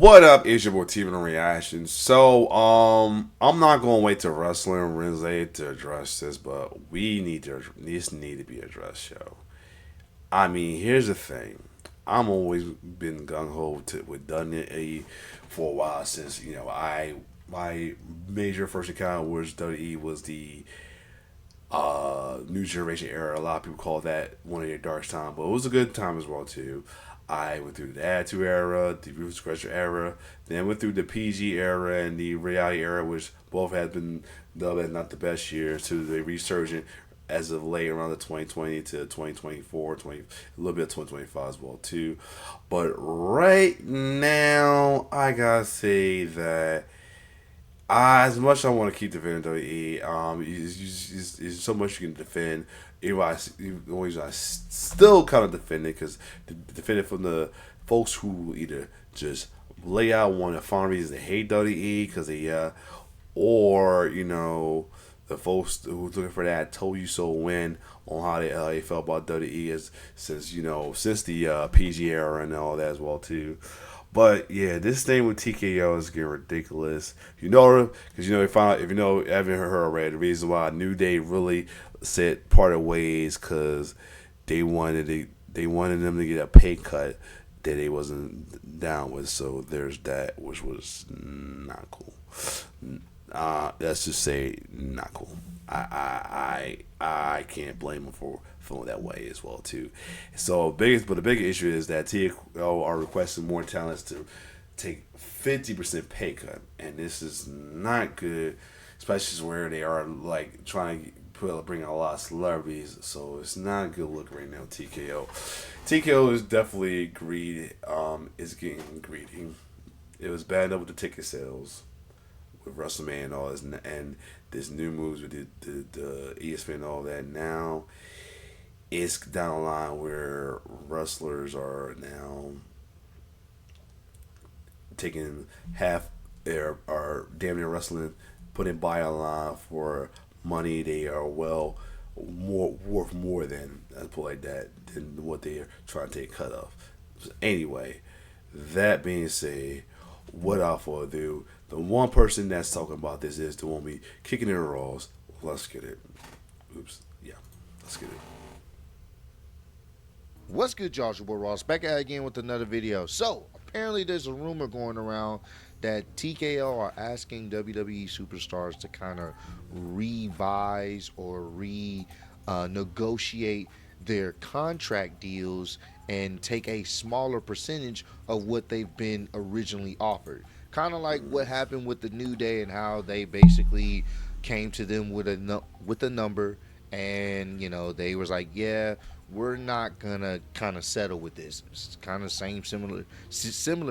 What up, it's your boy Steven Reaction. I'm not gonna wait to Wrestling Wednesday to address this, but this need to be addressed, show. I mean, here's the thing. I'm always been gung ho with WWE for a while since my major first encounter was WWE was the New Generation era. A lot of people call that one of their dark times, but it was a good time as well too. I went through the Attitude Era, the Ruthless Aggression era, then went through the PG era and the Reality era, which both had been dubbed as not the best years, to the resurgent as of late around the 2020 to 2024, 20, a little bit of 2025 as well too. But right now, I gotta say that as much as I want to keep defending WWE, is so much you can defend. Always I still kind of defend it because defend it from the folks who either just lay out one of the fun reasons they hate WWE because or the folks who's looking for that told you so win on how they felt about WWE as since the PG era and all that as well too. But yeah, this thing with TKO is getting ridiculous. Because they found if haven't heard already, the reason why New Day really said parted ways because they wanted them to get a pay cut that they wasn't down with. So there's that, which was not cool. Let's just say not cool. I can't blame them for feeling that way as well too. The big issue is that TKO are requesting more talents to take 50% pay cut, and this is not good, especially where they are like trying to bring a lot of celebrities. So it's not a good look right now. TKO is definitely greedy. Is getting greedy. It was bad enough with the ticket sales with WrestleMania and all this, and this new moves with the ESPN and all that. Now it's down the line where wrestlers are now taking half are damn near wrestling, putting by a line for money they are worth more than, let's put it like that, than what they are trying to take cut of. So anyway, that being said, without further ado, the one person that's talking about this is the one me kicking in the Raws. Let's get it. Oops. Yeah. Let's get it. What's good, Joshua Ross? Back at it again with another video. So, apparently there's a rumor going around that TKO are asking WWE superstars to kind of revise or negotiate their contract deals and take a smaller percentage of what they've been originally offered. Kind of like what happened with the New Day and how they basically came to them with a number, and they was like, yeah, we're not gonna kind of settle with this. It's kind of similar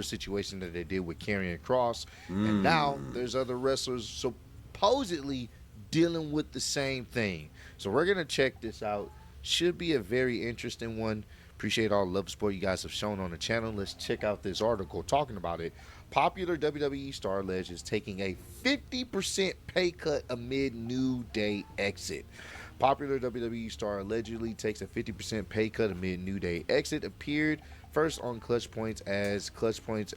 situation that they did with Karrion Cross, and now there's other wrestlers supposedly dealing with the same thing. So we're gonna check this out. Should be a very interesting one. Appreciate all the love and support you guys have shown on the channel. Let's check out this article talking about it. Popular WWE star alleges taking a 50% pay cut amid New Day exit. Popular WWE star allegedly takes a 50% pay cut amid New Day exit. Appeared first on Clutch Points as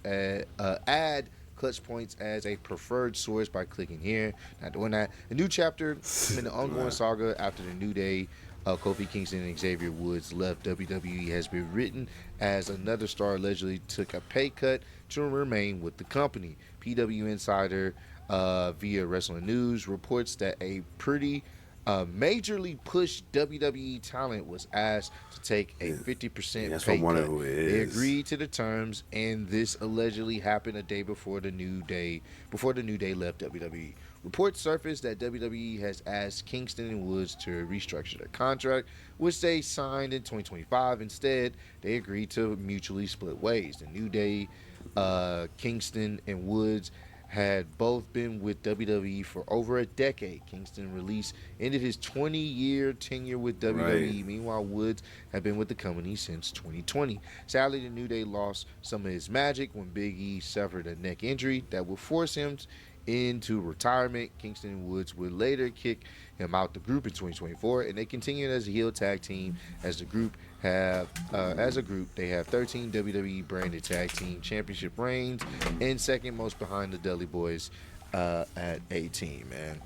add Clutch Points as a preferred source by clicking here. Not doing that. A new chapter in the ongoing saga after the New Day Kofi Kingston and Xavier Woods left WWE has been written as another star allegedly took a pay cut to remain with the company. PW Insider via Wrestling News reports that a pretty majorly pushed WWE talent was asked to take a 50% That's pay what one cut. of who it They is. agreed to the terms, and this allegedly happened a day before the New Day left WWE. Reports surfaced that WWE has asked Kingston and Woods to restructure their contract, which they signed in 2025. Instead, they agreed to mutually split ways. The New Day, Kingston and Woods had both been with WWE for over a decade. Kingston ended his 20-year tenure with WWE. Right. Meanwhile, Woods had been with the company since 2020. Sadly, the New Day lost some of his magic when Big E suffered a neck injury that would force him into retirement. Kingston and Woods would later kick him out the group in 2024, and they continued as a heel tag team. As a group, they have 13 WWE branded tag team championship reigns, and second most behind the Dudley Boys at 18. Man,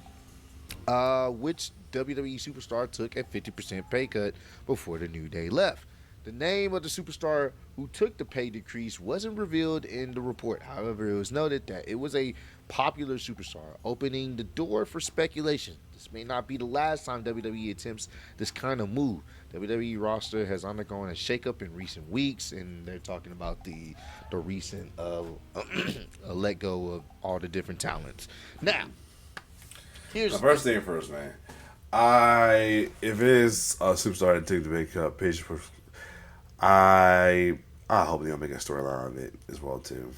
which WWE superstar took a 50% pay cut before the New Day left. The name of the superstar who took the pay decrease wasn't revealed in the report. However, it was noted that it was a popular superstar, opening the door for speculation. This may not be the last time WWE attempts this kind of move. WWE roster has undergone a shakeup in recent weeks, and they're talking about the recent let go of all the different talents. Now, The here's first thing first, man. If it is a superstar that take the big cut, I hope they don't make a storyline of it as well too.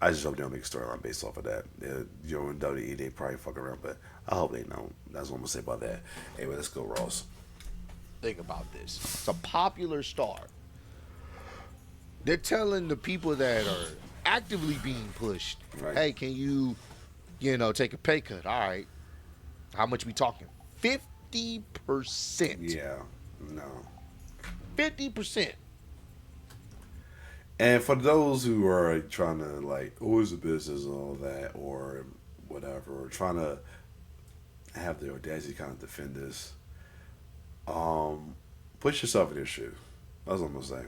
I just hope they don't make a storyline based off of that. In WWE, they probably fuck around, but I hope they don't. That's what I'm gonna say about that. Anyway, let's go, Ross. thing about this. It's a popular star. They're telling the people that are actively being pushed, Right. hey, can you take a pay cut? All right. How much we talking? 50%. Yeah. No. 50%. And for those who are trying to like, oh, it's a business and all that, or whatever, or trying to have the audacity kind of defend this, put yourself in their shoe. That's what I'm gonna say.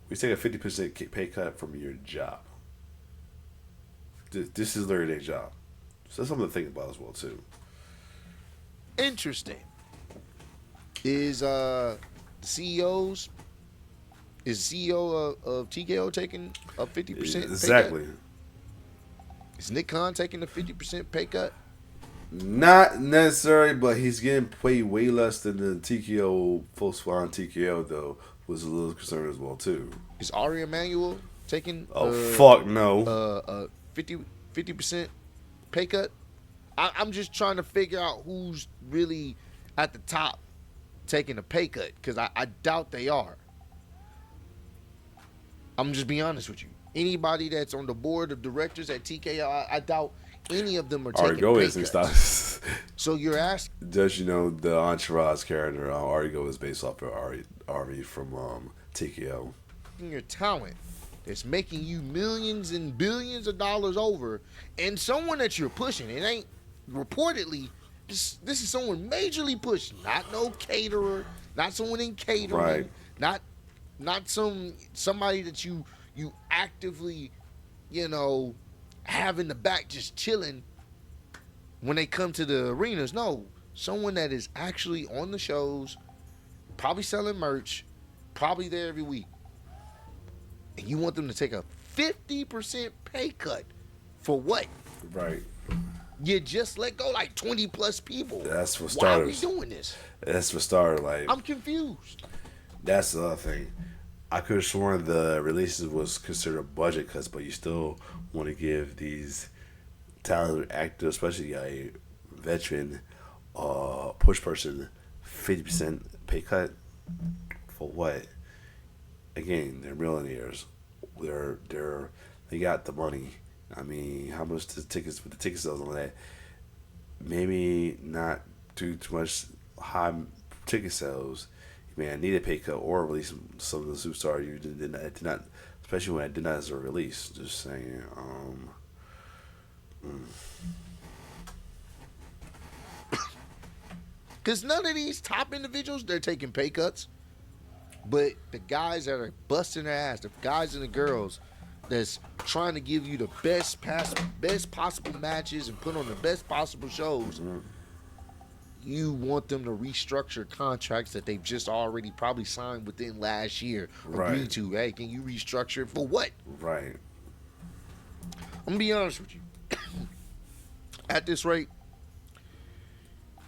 We take a 50% pay cut from your job. This is literally their job, so that's something to think about as well too. Interesting. Is CEOs is CEO of TKO taking a 50% Exactly. pay cut? Is Nick Khan taking a 50% pay cut? Not necessarily, but he's getting paid way less than the TKO folks on TKO though. Was a little concerned as well too. Is Ari Emanuel taking Oh fuck no. a 50% pay cut? I'm just trying to figure out who's really at the top taking a pay cut, because I doubt they are. I'm just being honest with you. Anybody that's on the board of directors at TKO, I doubt any of them are taking Argo pay is and cuts. stuff. So you're asking, Just the Entourage character, Argo is based off of Ari from TKO. your talent that's making you millions and billions of dollars over, and someone that you're pushing. It ain't reportedly. This is someone majorly pushing, not no caterer, not someone in catering, Right. not somebody that you actively, have in the back just chilling when they come to the arenas. No, someone that is actually on the shows, probably selling merch, probably there every week. And you want them to take a 50% pay cut for what? Right. You just let go like 20 plus people. That's for Why are we starters. doing this? That's for starters. Like I'm confused. that's the other thing. I could have sworn the releases was considered budget cuts, but you still want to give these talented actors, especially a veteran push person, 50% pay cut for what? Again, they're millionaires. They got the money. I mean, how much the tickets with the ticket sales and all that? Maybe not too much high ticket sales. You may need a pay cut or release some of the superstars you did not, especially when I did not as a release. Just saying. Because none of these top individuals, they're taking pay cuts. But the guys that are busting their ass, the guys and the girls that's trying to give you the best possible matches and put on the best possible shows, you want them to restructure contracts that they've just already probably signed within last year. Right. Agreed to. Hey, can you restructure it for what? Right. I'm going to be honest with you. At this rate,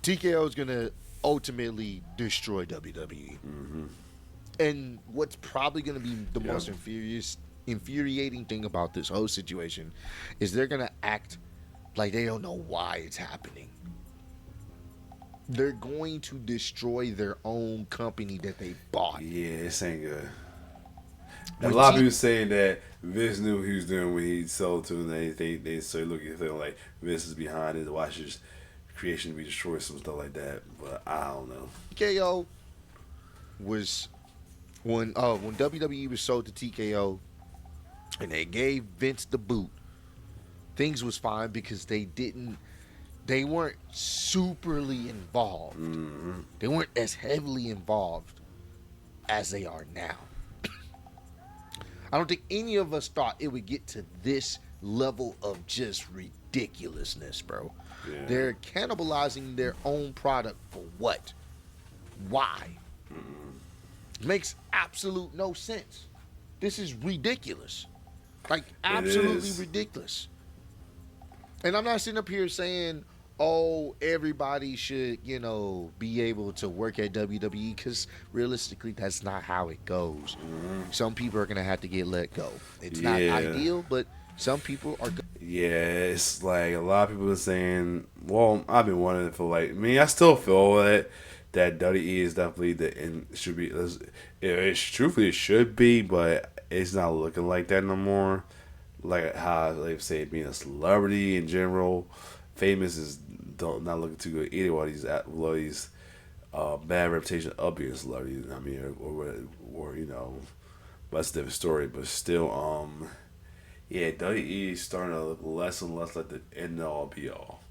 TKO is going to ultimately destroy WWE. And what's probably going to be the most infuriating thing about this whole situation is they're going to act like they don't know why it's happening. They're going to destroy their own company that they bought. Yeah, this ain't good. And a When lot of T people saying that Vince knew what he was doing when he sold to them. They started looking at it like Vince is behind it. Watch his creation be destroyed, some stuff like that. But I don't know. TKO was when WWE was sold to TKO and they gave Vince the boot, things was fine because they weren't superly involved. Mm-hmm. They weren't as heavily involved as they are now. I don't think any of us thought it would get to this level of just ridiculousness, bro. Yeah. They're cannibalizing their own product for what? Why? Makes absolute no sense. This is ridiculous. Like, absolutely is. ridiculous. And I'm not sitting up here saying, oh, everybody should, be able to work at WWE, because realistically, that's not how it goes. Some people are going to have to get let go. It's not Yeah. ideal, but some people are. Yeah, it's like a lot of people are saying. Well, I've been wanting for like. I mean, I still feel that WWE is definitely and should be. Truthfully it should be, but it's not looking like that no more. Like how they say being a celebrity in general, famous is not looking too good either. While these bad reputation of being a celebrity. I mean, or but that's a different story. But still, yeah, WWE is starting to look less and less like the end all be all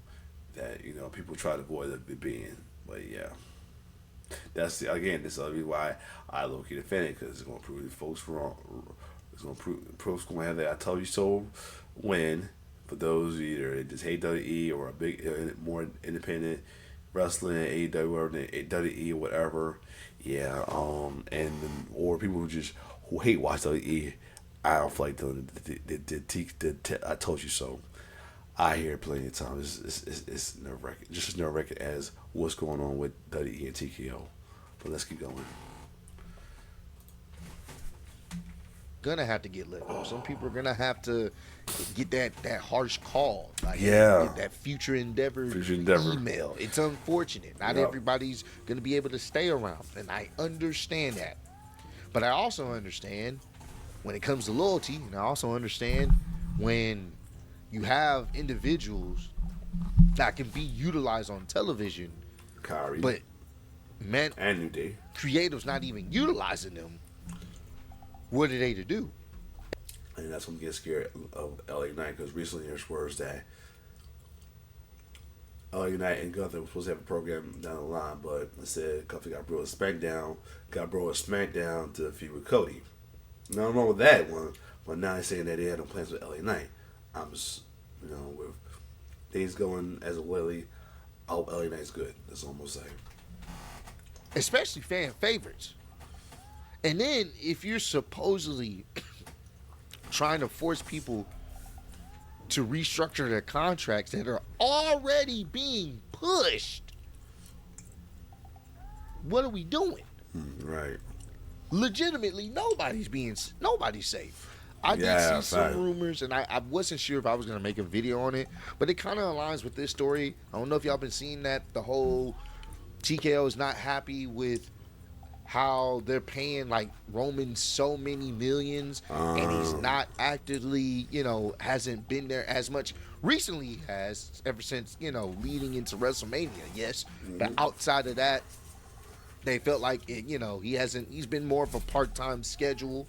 that people try to avoid it being. But yeah, this is why I low key defend it, because it's gonna prove the folks wrong. It's gonna prove gonna have that I told you so win for those who either just hate WWE or a big more independent wrestling, AEW or WWE or whatever. Yeah, or people who hate watch WWE. I don't feel like doing the I told you so. I hear it plenty of times. It's nerve wracking, just as nerve wracking as what's going on with WWE and TKO. But let's keep going. Gonna have to get let go. Some people are gonna have to get that harsh call, like Yeah. that future endeavor Future Endeavor. email. It's unfortunate. Not Yep. everybody's gonna be able to stay around, and I understand that. But I also understand when it comes to loyalty, and I also understand when you have individuals that can be utilized on television, Kyrie but man, and New Day. creatives not even utilizing them. What are they to do? And that's when we get scared of LA Knight, because recently there's words that LA Knight and Gunther were supposed to have a program down the line, but instead Gunther got brought a SmackDown to feud with Cody. Nothing wrong with that one, but now they're saying that they had no plans with LA Knight. I'm just, with things going as a Willie, I hope LA Knight's good. That's all I'm gonna say. Especially fan favorites. And then if you're supposedly trying to force people to restructure their contracts that are already being pushed, what are we doing? Right. Legitimately, nobody's safe. I did Yeah, see some fact. rumors, and I wasn't sure if I was going to make a video on it, but it kind of aligns with this story. I don't know if y'all been seeing that. The whole TKO is not happy with how they're paying like Roman so many millions, and he's not actively, hasn't been there as much. Recently he has, ever since, leading into WrestleMania, yes. But outside of that, they felt like he's been more of a part-time schedule.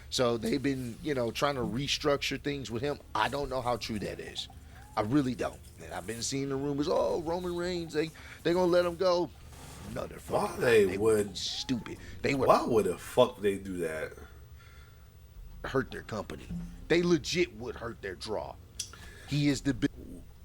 So they've been, trying to restructure things with him. I don't know how true that is. I really don't. And I've been seeing the rumors, oh, Roman Reigns, they're going to let him go. No, they're Why fucking they would would? be stupid. They would Why would the fuck they do that? hurt their company. They legit would hurt their draw. He is the big.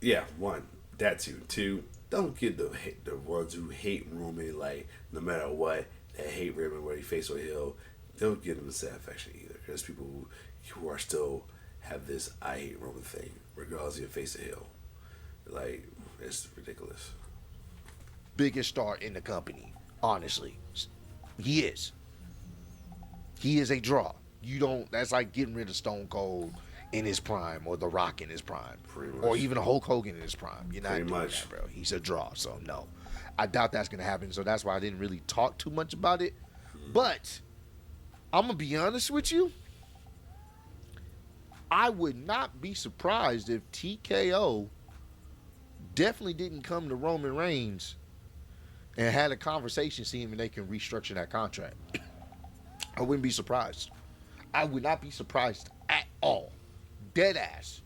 Yeah, one, that too. Two, don't get the ones who hate Roman, like no matter what, that hate Roman whether he face or heel. Don't give them the satisfaction either. There's people who are still have this I hate Roman thing, regardless if you face or heel. Like, it's ridiculous. Biggest star in the company. Honestly, he is. He is a draw. That's like getting rid of Stone Cold in his prime, or The Rock in his prime, Pretty much. or even Hulk Hogan in his prime. You're not Pretty doing much. that, bro. He's a draw, so no. I doubt that's gonna happen. So that's why I didn't really talk too much about it. But I'm gonna be honest with you. I would not be surprised if TKO definitely didn't come to Roman Reigns and had a conversation seeing if they can restructure that contract. I wouldn't be surprised. I would not be surprised at all. Dead ass.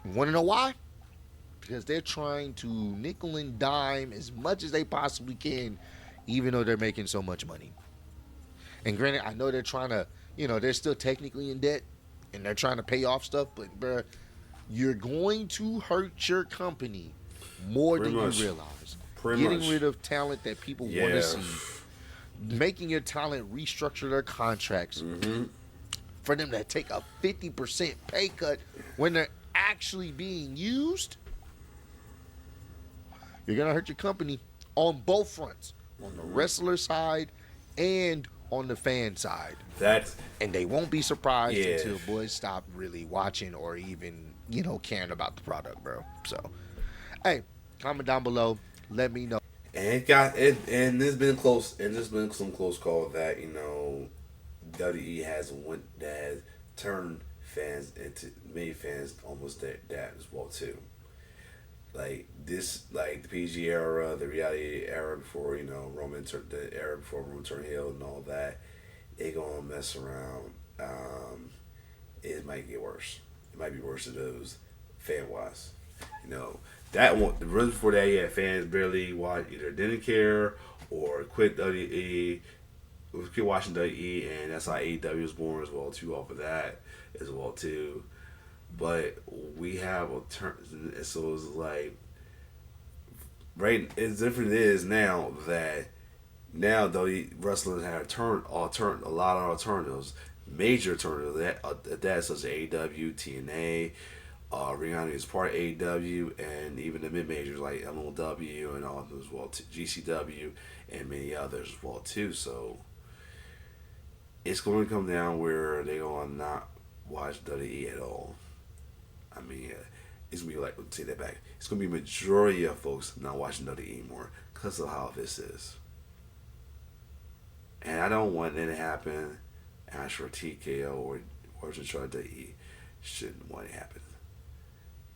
You want to know why? Because they're trying to nickel and dime as much as they possibly can, even though they're making so much money. And granted, I know they're trying to, they're still technically in debt and they're trying to pay off stuff, but bruh, you're going to hurt your company more Pretty than you much. realize. Pretty Getting much. rid of talent that people want to Yeah. see, making your talent restructure their contracts Mm-hmm. for them to take a 50% pay cut when they're actually being used, you're going to hurt your company on both fronts, on the wrestler side and on the fan side. That's And they won't be surprised yeah. until boys stop really watching or even, caring about the product, bro. So, hey, comment down below. Let me know. And it got it, and there's been close, and there's been some close call that WWE has turned fans into made fans almost that as well too. Like this, like the PG era, the reality era before the era before Roman turned heel and all that, it gonna mess around. It might get worse. It might be worse to those fan wise. You know that one. The run before that, yeah, fans barely watch, either didn't care or quit WWE. Quit watching WWE, and that's how AEW was born as well too. Off of that as well too. But we have a turn, so it's like right. It's different. It is now that though wrestling had a lot of alternatives, major alternatives that such as AEW, TNA, Rihanna is part of AEW, and even the mid majors like MLW and all of them as well, GCW and many others as well too. So it's going to come down where they're going to not watch WWE at all. I mean, it's gonna be like, take that back. It's gonna be majority of folks not watching WWE anymore because of how this is. And I don't want that to happen. And I'm sure TKO or to try WWE shouldn't want it to happen.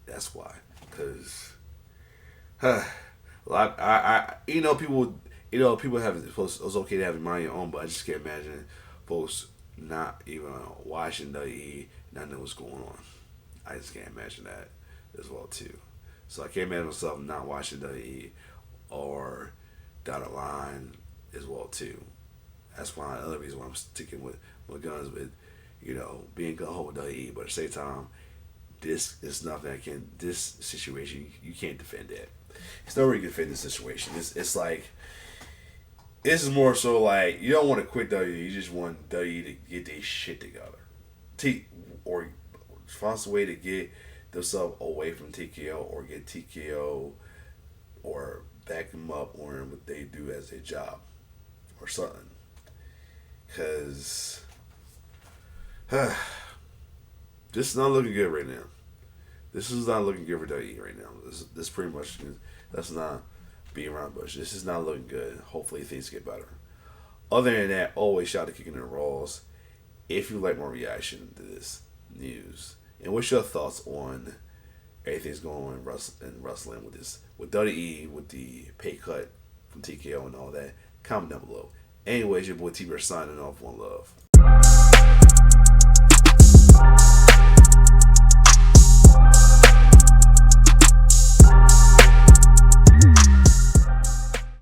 That's why, because people, people have it's okay to have it mind your own, but I just can't imagine folks not even watching WWE, not know what's going on. I just can't imagine that as well too. So I can't imagine myself not watching WWE or down the line as well too. That's why another reason why I'm sticking with my guns with, being gun ho with WWE. But at the same time, this is nothing I can. This situation you can't defend it. It's no way you can defend this situation. It's like this is more so like you don't want to quit WWE. You just want WWE to get their shit together. Or find a way to get themselves away from TKO or get TKO or back them up on what they do as their job or something. Because this is not looking good right now. This is not looking good for WWE right now. This pretty much, that's not being around bush. This is not looking good. Hopefully things get better. Other than that, always shout to Kicking in the Raws. If you like more reaction to this news, and what's your thoughts on everything's going on in wrestling with this, with WWE, with the pay cut from TKO and all that? Comment down below. Anyways, your boy T-Bear signing off. One love.